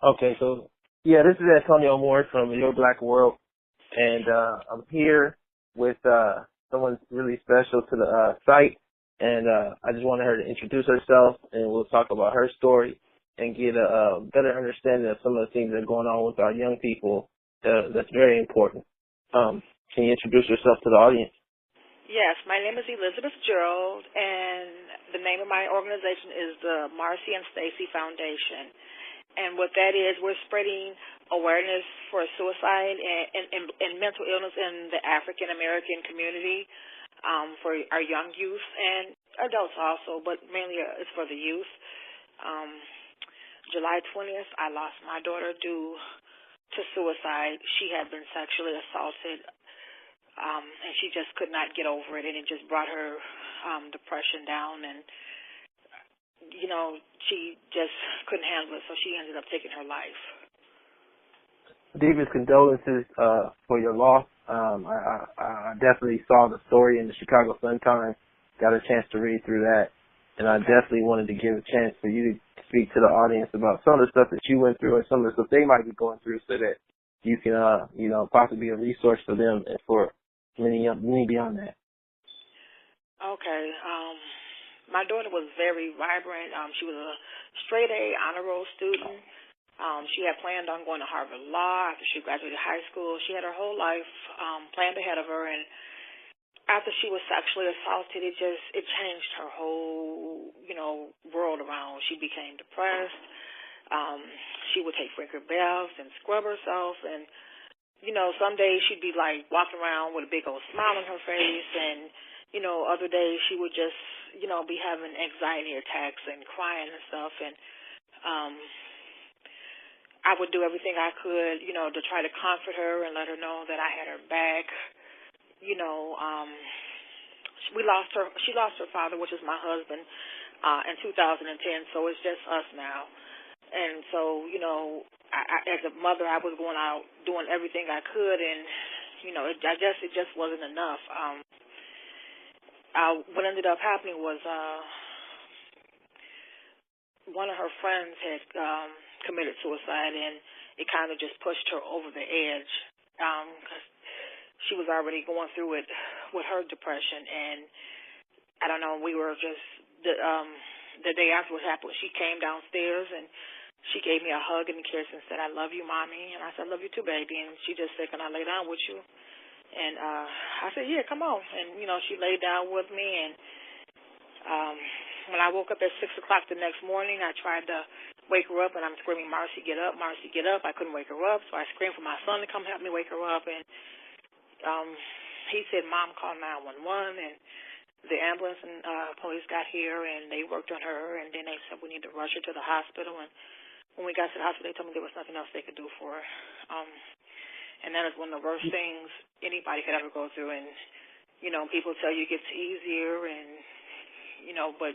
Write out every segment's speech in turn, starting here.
Okay, so yeah, this is Antonio Moore from Yourblackworld, and I'm here with someone really special to the site, and I just wanted her to introduce herself, and we'll talk about her story and get a better understanding of some of the things that are going on with our young people. That's very important. Can you introduce yourself to the audience? Yes, my name is Elizabeth Gerald, and the name of my organization is the Marcy and Stacy Foundation. And what that is, we're spreading awareness for suicide and mental illness in the African American community for our young youth and adults also, but mainly it's for the youth. July 20th, I lost my daughter due to suicide. She had been sexually assaulted, and she just could not get over it, and it just brought her depression down, and you know, she just couldn't handle it, so she ended up taking her life. Deepest condolences for your loss. I definitely saw the story in the Chicago Sun-Times, got a chance to read through that, and I definitely wanted to give a chance for you to speak to the audience about some of the stuff that you went through and some of the stuff they might be going through, so that you can, possibly be a resource for them and for many beyond that. Okay. My daughter was very vibrant. She was a straight A honor roll student. She had planned on going to Harvard Law after she graduated high school. She had her whole life planned ahead of her, and after she was sexually assaulted, it changed her whole, world around. She became depressed. She would take frequent baths and scrub herself, and some days she'd be like walking around with a big old smile on her face, and other days she would just, be having anxiety attacks and crying and stuff. And I would do everything I could, to try to comfort her and let her know that I had her back. She lost her father, which is my husband, in 2010, so it's just us now. And so, as a mother, I was going out doing everything I could, and, I guess it just wasn't enough. What ended up happening was one of her friends had committed suicide, and it kind of just pushed her over the edge because she was already going through it with her depression. And I don't know, we were just the day after what happened, she came downstairs and she gave me a hug and a kiss and said, "I love you, Mommy." And I said, "I love you too, baby." And she just said, "Can I lay down with you?" And I said, "Yeah, come on." And, she laid down with me. And when I woke up at 6 o'clock the next morning, I tried to wake her up, and I'm screaming, "Marcy, get up, Marcy, get up." I couldn't wake her up, so I screamed for my son to come help me wake her up. And he said, "Mom, call 911." And the ambulance and police got here, and they worked on her, and then they said we need to rush her to the hospital. And when we got to the hospital, they told me there was nothing else they could do for her. And that is one of the worst things anybody could ever go through. And, people tell you it gets easier, and, but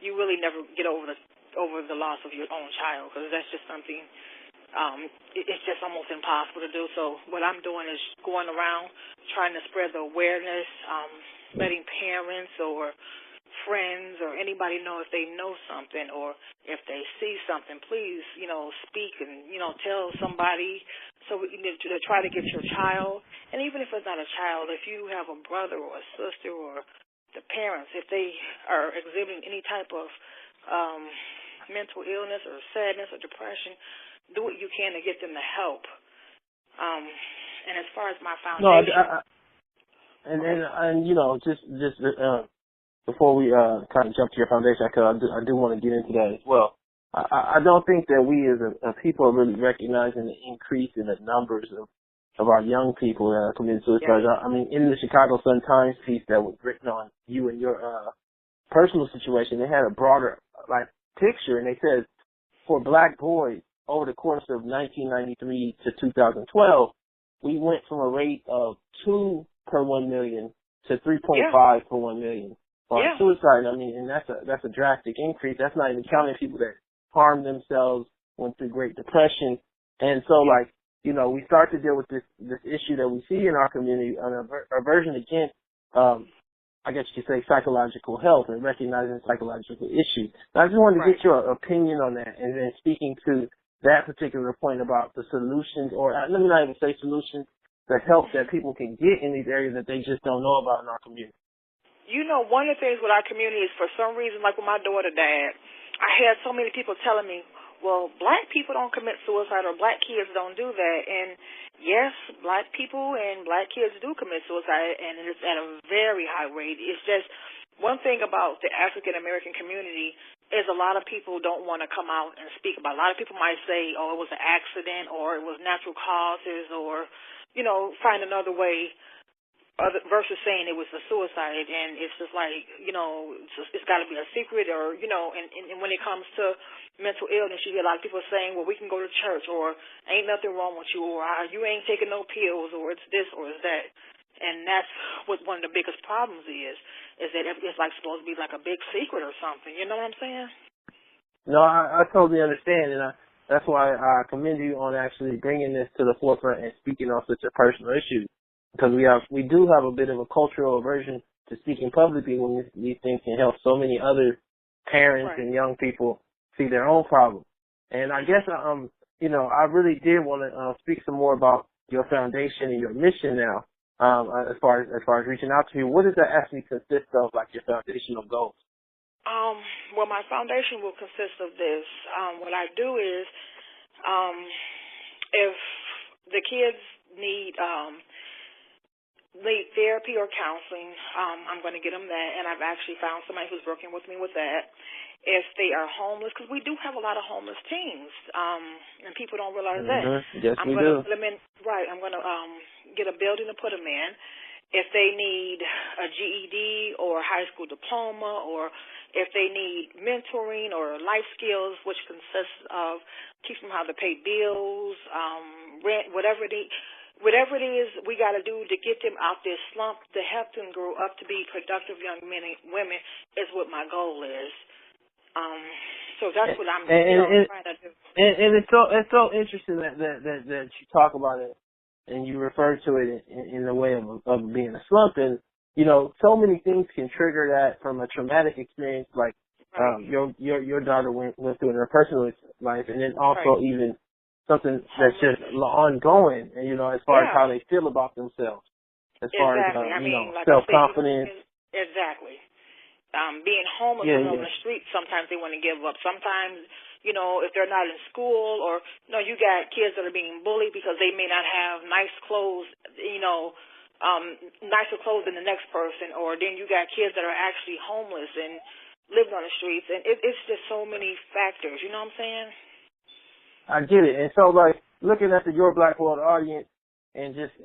you really never get over the loss of your own child, because that's just something, it's just almost impossible to do. So what I'm doing is going around trying to spread the awareness, letting parents or friends or anybody know if they know something or if they see something, please, speak and, tell somebody so we need to try to get your child. And even if it's not a child, if you have a brother or a sister or the parents, if they are exhibiting any type of mental illness or sadness or depression, do what you can to get them to help. And as far as my foundation... Just before we kind of jump to your foundation, because I do want to get into that as well. I don't think that we as a people are really recognizing the increase in the numbers of our young people that are committing suicide. Yeah. I mean, in the Chicago Sun-Times piece that was written on you and your personal situation, they had a broader picture, and they said for black boys over the course of 1993 to 2012, we went from a rate of 2 per 1 million to 3.5 per 1 million on suicide. I mean, and that's a drastic increase. That's not even counting people that harmed themselves, went through Great Depression. And so, we start to deal with this issue that we see in our community, an aversion against, I guess you could say, psychological health and recognizing psychological issues. Now, I just wanted to get your opinion on that, and then speaking to that particular point about the solutions, or let me not even say solutions, the help that people can get in these areas that they just don't know about in our community. You know, one of the things with our community is for some reason, like when my daughter died, I had so many people telling me, well, black people don't commit suicide or black kids don't do that. And yes, black people and black kids do commit suicide, and it's at a very high rate. It's just one thing about the African-American community is a lot of people don't want to come out and speak about it. A lot of people might say, oh, it was an accident or it was natural causes or, you know, find another way versus saying it was a suicide. And it's just like, you know, it's got to be a secret or, you know, and when it comes to mental illness, you hear a lot of people saying, well, we can go to church or ain't nothing wrong with you or you ain't taking no pills or it's this or it's that. And that's what one of the biggest problems is that it's like supposed to be like a big secret or something. You know what I'm saying? No, I totally understand, and that's why I commend you on actually bringing this to the forefront and speaking on such a personal issue. Because we do have a bit of a cultural aversion to speaking publicly when these things can help so many other parents and young people see their own problems. And I guess you know, I really did want to speak some more about your foundation and your mission now. As far as reaching out to you, what does that actually consist of, like your foundational goals? Well, my foundation will consist of this. What I do is, if the kids need therapy or counseling, I'm going to get them that, and I've actually found somebody who's working with me with that. If they are homeless, because we do have a lot of homeless teens, and people don't realize that. Yes, I'm we going to do. put them in, right, I'm going to get a building to put them in. If they need a GED or a high school diploma, or if they need mentoring or life skills, which consists of teaching them how to pay bills, rent, whatever it is we got to do to get them out this slump, to help them grow up to be productive young men and women is what my goal is. So that's what I'm trying to do. And it's so interesting that you talk about it and you refer to it in the way of being a slump. And you know, so many things can trigger that from a traumatic experience, like your daughter went through in her personal life, and then also even something that's just ongoing. And you know, as far as how they feel about themselves, as far as like self-confidence. Exactly. Being homeless on the street, sometimes they want to give up. Sometimes, you know, if they're not in school or, you know, you got kids that are being bullied because they may not have nice clothes, you know, nicer clothes than the next person, or then you got kids that are actually homeless and living on the streets. And it's just so many factors, you know what I'm saying? I get it. And so, like, looking at the Yourblackworld audience and just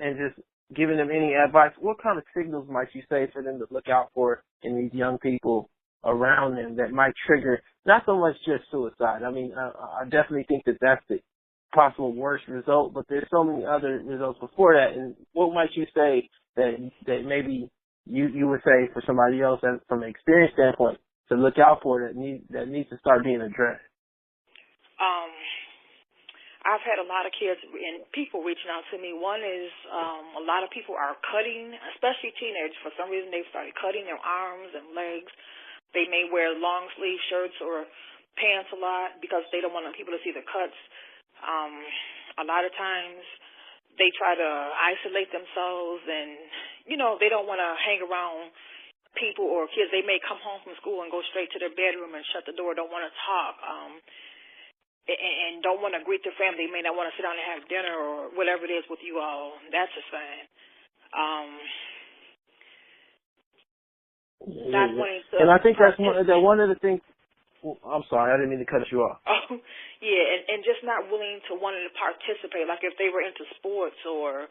giving them any advice, what kind of signals might you say for them to look out for in these young people around them that might trigger not so much just suicide? I mean, I definitely think that that's the possible worst result, but there's so many other results before that. And what might you say that maybe you would say for somebody else from an experience standpoint to look out for that needs to start being addressed? I've had a lot of kids and people reaching out to me. One is a lot of people are cutting, especially teenagers. For some reason, they've started cutting their arms and legs. They may wear long sleeve shirts or pants a lot because they don't want people to see the cuts. A lot of times, they try to isolate themselves, and you know they don't want to hang around people or kids. They may come home from school and go straight to their bedroom and shut the door. Don't want to talk. And don't want to greet their family. They may not want to sit down and have dinner or whatever it is with you all. That's a sign. Not wanting to. And I think that's one of the things. Well, I'm sorry, I didn't mean to cut you off. Oh, yeah, and just not willing to wanting to participate. Like if they were into sports or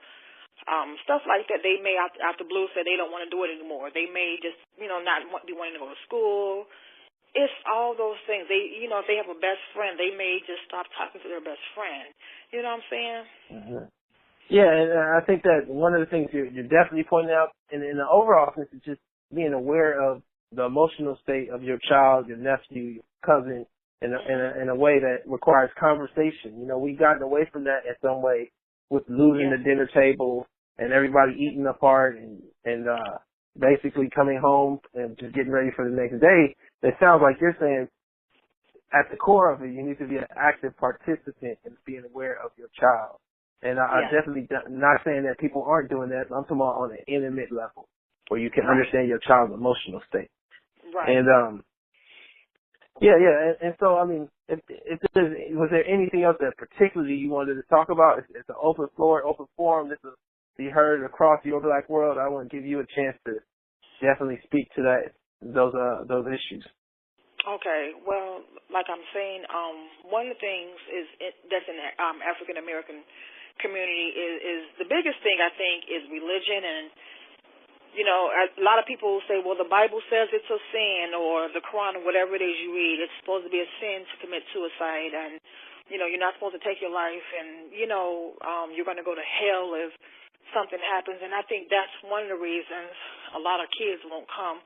stuff like that, they may out the blue say they don't want to do it anymore. They may just not be wanting to go to school. It's all those things. They, if they have a best friend, they may just stop talking to their best friend. You know what I'm saying? Mm-hmm. Yeah, and I think that one of the things you're definitely pointing out in the overall sense is just being aware of the emotional state of your child, your nephew, your cousin, in a way that requires conversation. You know, we've gotten away from that in some way with losing the dinner table and everybody eating apart and basically coming home and just getting ready for the next day. It sounds like you're saying at the core of it, you need to be an active participant in being aware of your child. And I definitely not saying that people aren't doing that. I'm talking about on an intimate level where you can understand your child's emotional state. Right. And and so I mean, was there anything else that particularly you wanted to talk about? It's an open floor, open forum. This will be heard across your Black world. I want to give you a chance to definitely speak to those issues. Okay. Well, like I'm saying, one of the things that's in the African American community is the biggest thing, I think, is religion. And you know, a lot of people say, well, the Bible says it's a sin, or the Quran, or whatever it is you read, it's supposed to be a sin to commit suicide, and you know, you're not supposed to take your life, and you know, you're going to go to hell if something happens. And I think that's one of the reasons a lot of kids won't come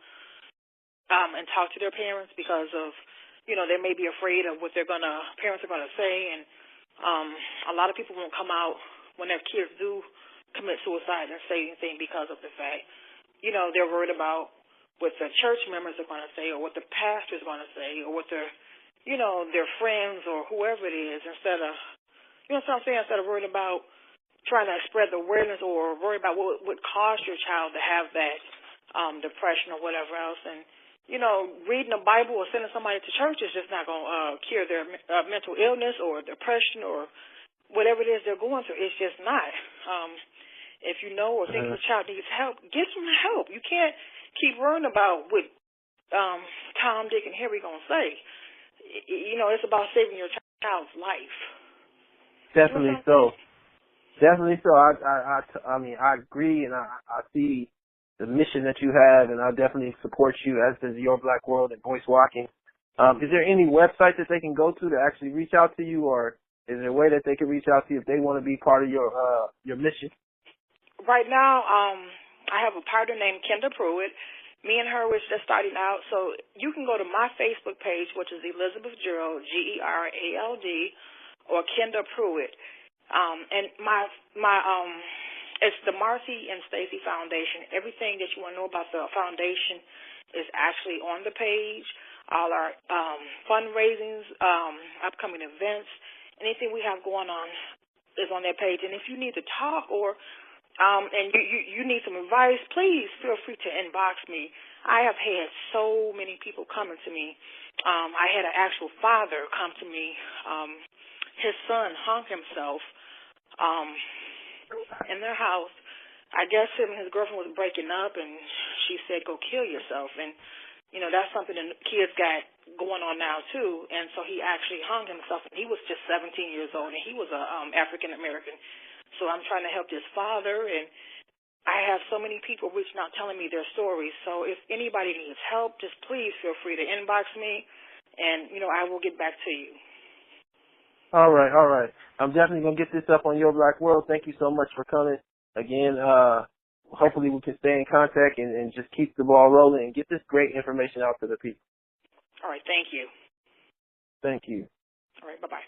and talk to their parents, because of, you know, they may be afraid of what parents are gonna say, and a lot of people won't come out when their kids do commit suicide and say anything, because of the fact, you know, they're worried about what the church members are gonna say, or what the pastor is gonna say, or what their, you know, their friends or whoever it is, instead of, you know what I'm saying, instead of worried about trying to spread the awareness, or worry about what would cause your child to have that depression or whatever else. And you know, reading the Bible or sending somebody to church is just not going to cure their mental illness or depression or whatever it is they're going through. It's just not. If you know or think your child needs help, get some help. You can't keep worrying about what Tom, Dick, and Harry going to say. You know, it's about saving your child's life. Definitely so. Definitely so. I mean, I agree, and I see the mission that you have, and I definitely support you, as does Your Black World and Voice Walking. Is there any website that they can go to actually reach out to you, or is there a way that they can reach out to you if they want to be part of your mission? Right now, I have a partner named Kenda Pruitt. Me and her, we're just starting out, so you can go to my Facebook page, which is Elizabeth Gerald, Gerald, or Kenda Pruitt. And my it's the Marcy and Stacy Foundation. Everything that you want to know about the foundation is actually on the page. All our fundraisings, upcoming events, anything we have going on is on that page. And if you need to talk, or and you need some advice, please feel free to inbox me. I have had so many people coming to me. I had an actual father come to me. His son hung himself in their house. I guess him and his girlfriend was breaking up, and she said, go kill yourself. And, you know, that's something that kids got going on now, too. And so he actually hung himself, and he was just 17 years old, and he was a African-American. So I'm trying to help this father, and I have so many people reaching out telling me their stories. So if anybody needs help, just please feel free to inbox me, and, you know, I will get back to you. All right. I'm definitely going to get this up on Your Black World. Thank you so much for coming. Again, hopefully we can stay in contact and just keep the ball rolling and get this great information out to the people. All right. Thank you. Thank you. All right. Bye-bye.